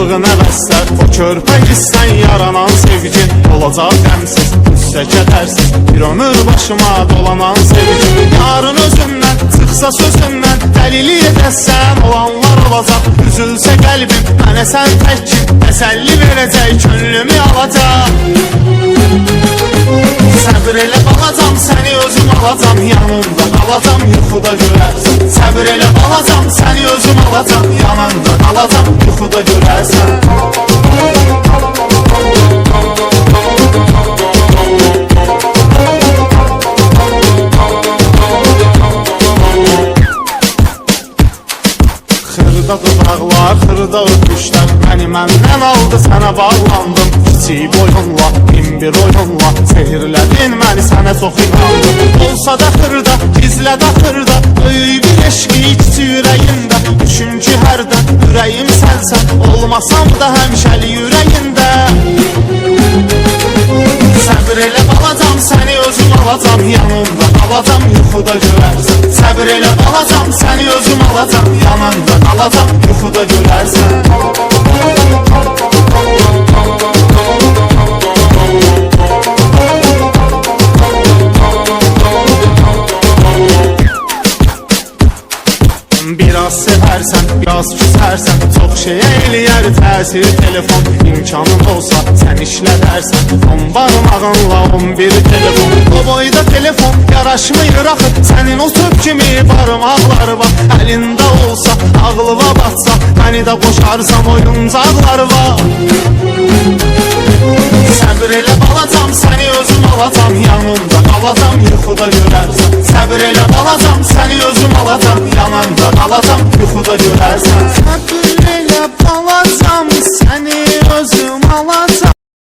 aldığın əvəzlər, o körpə hissən yaranan sevgin olacaq qəmsiz, üstə kədərsiz, bir ömür başıma dolanan sevgin. Yarın özündən, çıxsa sözündən, dəlili edəsən olanlar olacaq. Üzülsə qəlbim, mənə sən təkkin, təsəlli verəcək, könlümü alacaq. Səbir elə balacam, səni özüm alacam, yanımda qalacam, yuxuda görərsən. Səbir elə balacam, səni özüm alacam, yanımda qalacam, yuxuda görərsən. Xırda dodaqlar, xırda öpüşlər məni məndən aldı, sənə bağlandım. Kiçik boyunla, bin bir oyunla sehirlədin məni, sənə çox inandım. Olsa da xırda, gizlə də xırda, böyük bir eşqi içi ürəyimdə. Düşün ki hərdən ürəyim sənsən, olmasam da həmişəli ürəyində. Səbir elə balacam, səni özüm alacam, yanımda qalacam, yuxuda görərsən. Səbir elə balacam, səni özüm alacam, yanımda qalacam, yuxuda görərsən. Biraz sevərsən, biraz küsərsən, çox şeyə eləyər təsir telefon. İmkanın olsa sən işlədərsən, 10 barmağınla 11 telefon. O boyda telefon yaraşmıyır axı, sənin o töp kimi barmaqlar var. Əlində olsa, ağlıva batsa, məni də qoşarsam oyuncaqlar var. Səbir elə balacam, səni özüm alacam, yanımda qalacam, yuxuda görərsən. Səbir elə balacam, səni özüm alacam, yanımda qalacam, yuxuda görərsən.